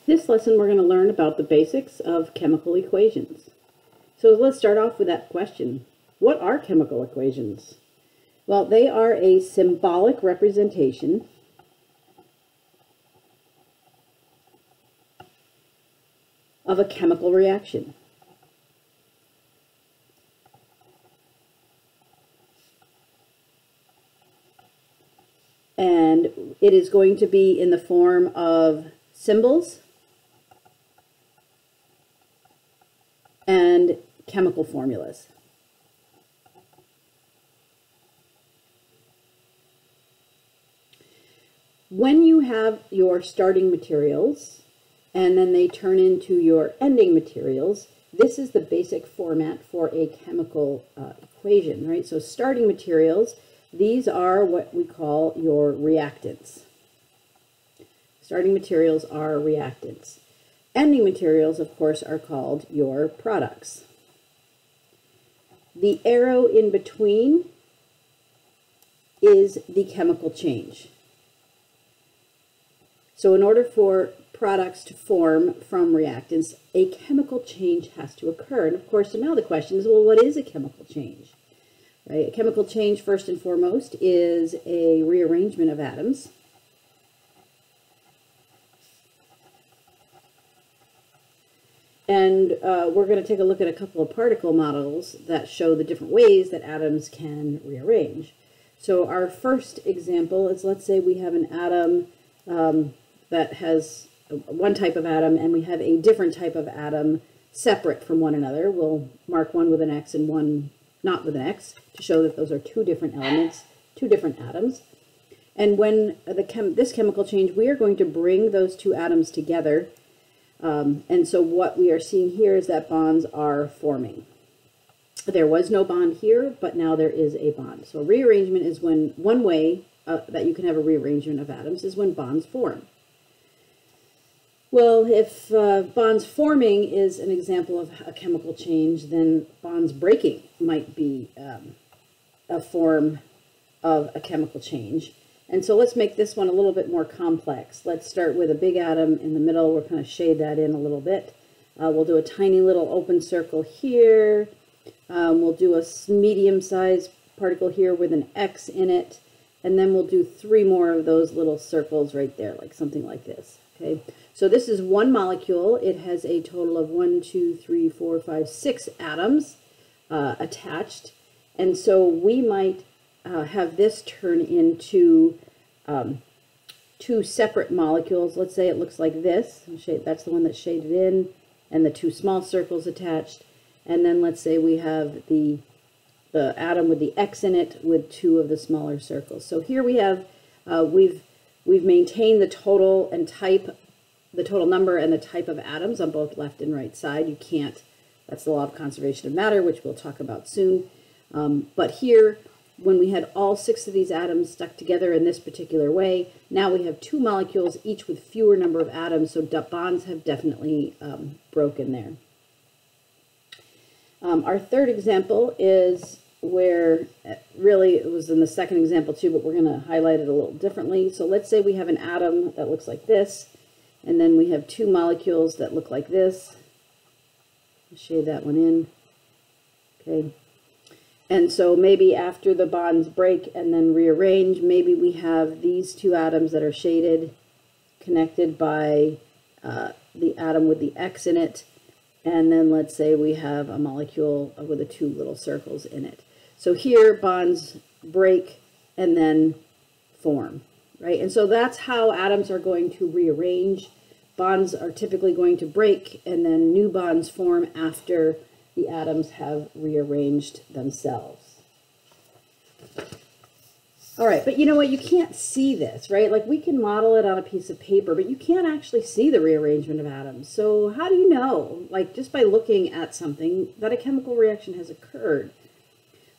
This lesson we're going to learn about the basics of chemical equations. So let's start off with that question. What are chemical equations? Well, they are a symbolic representation of a chemical reaction. And it is going to be in the form of symbols and chemical formulas. When you have your starting materials and then they turn into your ending materials, this is the basic format for a chemical equation, right? So starting materials, these are what we call your reactants. Starting materials are reactants. Ending materials, of course, are called your products. The arrow in between is the chemical change. So in order for products to form from reactants, a chemical change has to occur. And of course, so now the question is, well, what is a chemical change? Right? A chemical change, first and foremost, is a rearrangement of atoms. And we're going to take a look at a couple of particle models that show the different ways that atoms can rearrange. So our first example is, let's say we have an atom that has one type of atom, and we have a different type of atom separate from one another. We'll mark one with an X and one not with an X to show that those are two different elements, two different atoms. And when this chemical change, we are going to bring those two atoms together. And so what we are seeing here is that bonds are forming. There was no bond here, but now there is a bond. So rearrangement is when one way that you can have a rearrangement of atoms is when bonds form. Well, if bonds forming is an example of a chemical change, then bonds breaking might be a form of a chemical change. And so let's make this one a little bit more complex. Let's start with a big atom in the middle. We'll kind of shade that in a little bit. We'll do a tiny little open circle here. We'll do a medium-sized particle here with an X in it. And then we'll do 3 more of those little circles right there, like something like this. Okay, so this is one molecule. It has a total of 1, 2, 3, 4, 5, 6 atoms attached. And so we might have this turn into 2 separate molecules. Let's say it looks like this. That's the one that's shaded in, and the 2 small circles attached. And then let's say we have the atom with the X in it with 2 of the smaller circles. So here we have, we've maintained the total and type, the total number and the type of atoms on both left and right side. You can't, that's the law of conservation of matter, which we'll talk about soon. But here, when we had all 6 of these atoms stuck together in this particular way, now we have 2 molecules, each with fewer number of atoms, so bonds have definitely broken there. Our third example is where, really it was in the second example too, but we're going to highlight it a little differently. So let's say we have an atom that looks like this, and then we have 2 molecules that look like this. I'll shade that one in. Okay. And so maybe after the bonds break and then rearrange, maybe we have these 2 atoms that are shaded, connected by the atom with the X in it. And then let's say we have a molecule with the 2 little circles in it. So here bonds break and then form, right? And so that's how atoms are going to rearrange. Bonds are typically going to break and then new bonds form after the atoms have rearranged themselves. All right, but you know what? You can't see this, right? Like we can model it on a piece of paper, but you can't actually see the rearrangement of atoms. So how do you know, like just by looking at something, that a chemical reaction has occurred?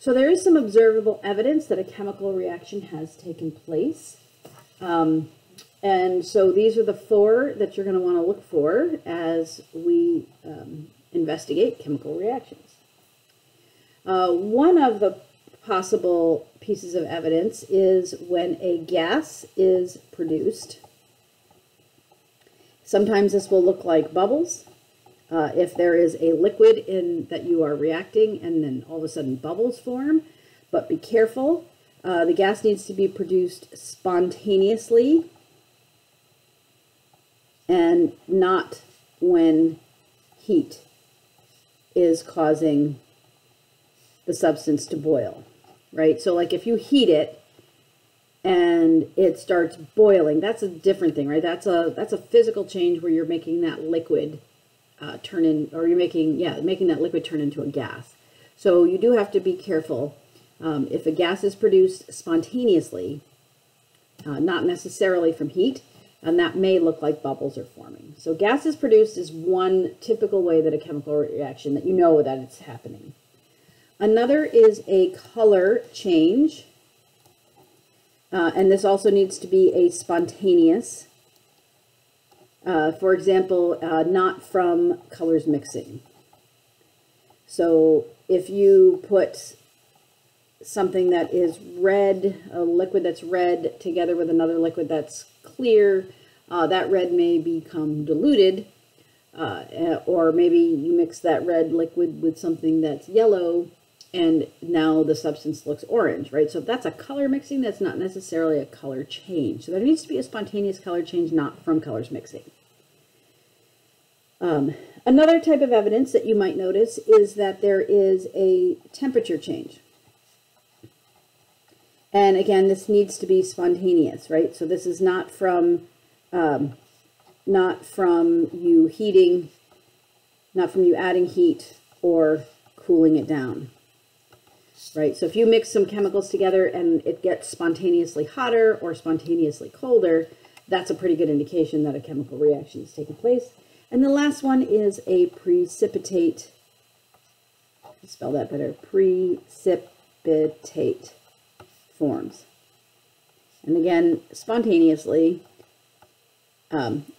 So there is some observable evidence that a chemical reaction has taken place. And so these are the 4 that you're going to want to look for as we investigate chemical reactions. One of the possible pieces of evidence is when a gas is produced Sometimes this will look like bubbles. If there is a liquid in that you are reacting and then all of a sudden bubbles form, but be careful. The gas needs to be produced spontaneously and not when heat is causing the substance to boil, right? So like if you heat it and it starts boiling, that's a different thing, right? That's a physical change where you're making that liquid you're making that liquid turn into a gas. So you do have to be careful. If a gas is produced spontaneously, not necessarily from heat, and that may look like bubbles are forming. So gases produced is one typical way that a chemical reaction that you know that it's happening. Another is a color change, and this also needs to be a spontaneous. For example, not from colors mixing. So if you put something that is red, a liquid that's red, together with another liquid that's clear, that red may become diluted, or maybe you mix that red liquid with something that's yellow, and now the substance looks orange, right? So if that's a color mixing, that's not necessarily a color change. So there needs to be a spontaneous color change, not from colors mixing. Another type of evidence that you might notice is that there is a temperature change. And again, this needs to be spontaneous, right? So this is not from you heating, not from you adding heat or cooling it down, right? So if you mix some chemicals together and it gets spontaneously hotter or spontaneously colder, that's a pretty good indication that a chemical reaction is taking place. And the last one is a precipitate. Spell that better. Precipitate forms. And again, spontaneously.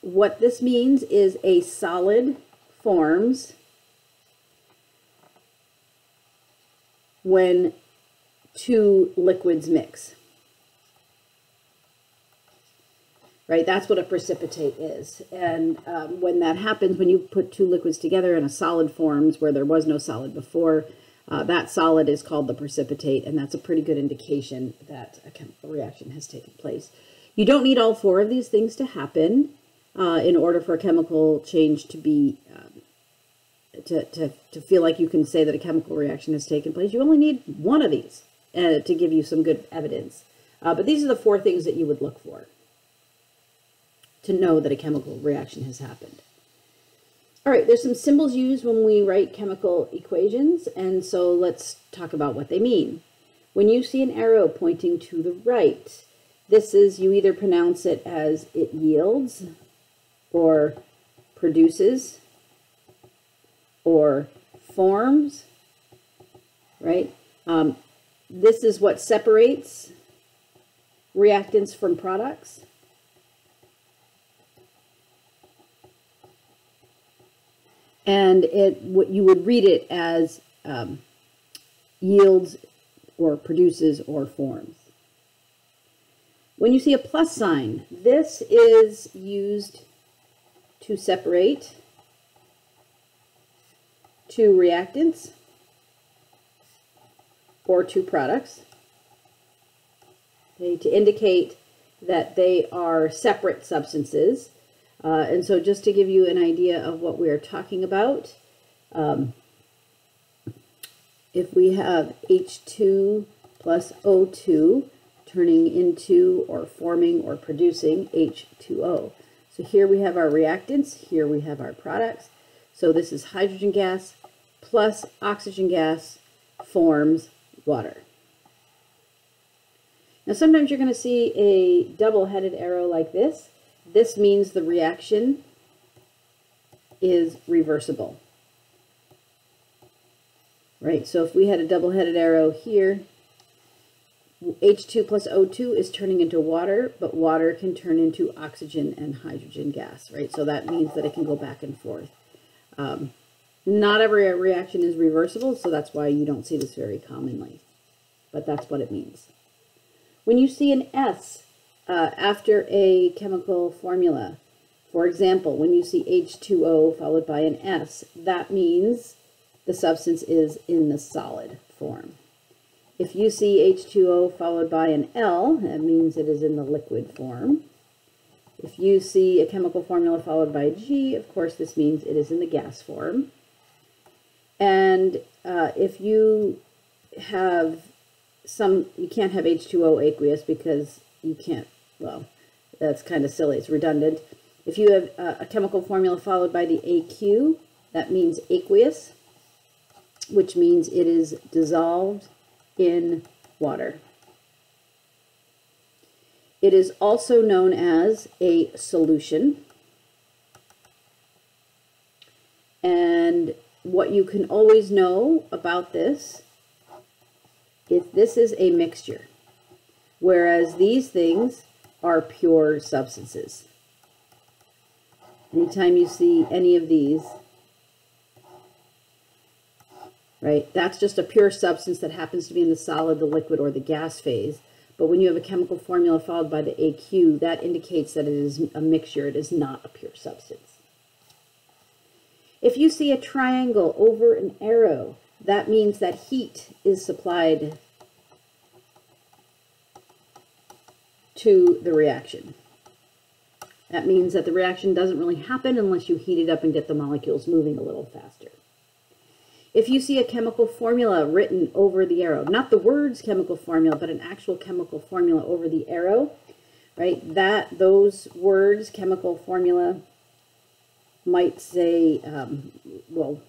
What this means is a solid forms when two liquids mix. Right, that's what a precipitate is. And when that happens, when you put two liquids together and a solid forms where there was no solid before, that solid is called the precipitate, and that's a pretty good indication that a chemical reaction has taken place. You don't need all four of these things to happen in order for a chemical change to be, to feel like you can say that a chemical reaction has taken place. You only need one of these to give you some good evidence. But these are the four things that you would look for to know that a chemical reaction has happened. All right, there's some symbols used when we write chemical equations, and so let's talk about what they mean. When you see an arrow pointing to the right, this is, you either pronounce it as it yields, or produces, or forms, right? This is what separates reactants from products. And you would read it as yields or produces or forms. When you see a plus sign, this is used to separate two reactants or two products, okay, to indicate that they are separate substances. And so just to give you an idea of what we are talking about, if we have H2 plus O2 turning into or forming or producing H2O. So here we have our reactants, here we have our products. So this is hydrogen gas plus oxygen gas forms water. Now sometimes you're going to see a double-headed arrow like this. This means the reaction is reversible, right? So if we had a double-headed arrow here, H2 plus O2 is turning into water, but water can turn into oxygen and hydrogen gas, right? So that means that it can go back and forth. Not every reaction is reversible, so that's why you don't see this very commonly, but that's what it means. When you see an S after a chemical formula, For example, when you see H2O followed by an S, that means the substance is in the solid form. If you see H2O followed by an L, that means it is in the liquid form. If you see a chemical formula followed by G, of course, this means it is in the gas form. And if you have you can't have H2O aqueous because you can't, well, that's kind of silly, it's redundant. If you have a chemical formula followed by the AQ, that means aqueous, which means it is dissolved in water. It is also known as a solution. And what you can always know about this, if this is a mixture, whereas these things are pure substances. Anytime you see any of these, right, that's just a pure substance that happens to be in the solid, the liquid, or the gas phase. But when you have a chemical formula followed by the AQ, that indicates that it is a mixture. It is not a pure substance. If you see a triangle over an arrow, that means that heat is supplied to the reaction. That means that the reaction doesn't really happen unless you heat it up and get the molecules moving a little faster. If you see a chemical formula written over the arrow, not the words chemical formula, but an actual chemical formula over the arrow, right? Those words, chemical formula, might say, well,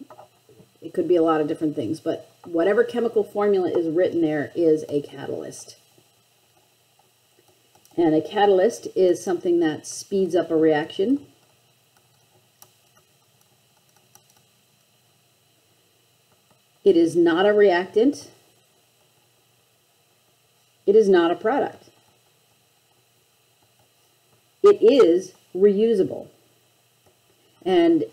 it could be a lot of different things, but whatever chemical formula is written there is a catalyst. And a catalyst is something that speeds up a reaction. It is not a reactant. It is not a product. It is reusable. And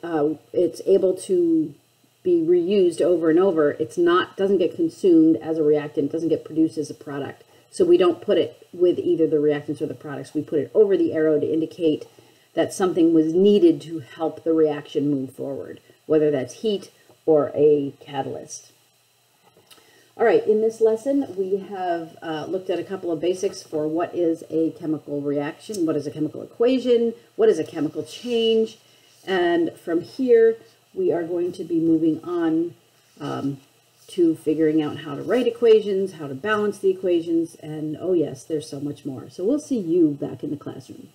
it's able to be reused over and over. It's not, doesn't get consumed as a reactant, doesn't get produced as a product. So we don't put it with either the reactants or the products. We put it over the arrow to indicate that something was needed to help the reaction move forward, whether that's heat or a catalyst. All right, in this lesson, we have looked at a couple of basics for what is a chemical reaction, what is a chemical equation, what is a chemical change, and from here, we are going to be moving on to figuring out how to write equations, how to balance the equations, and oh yes, there's so much more. So we'll see you back in the classroom.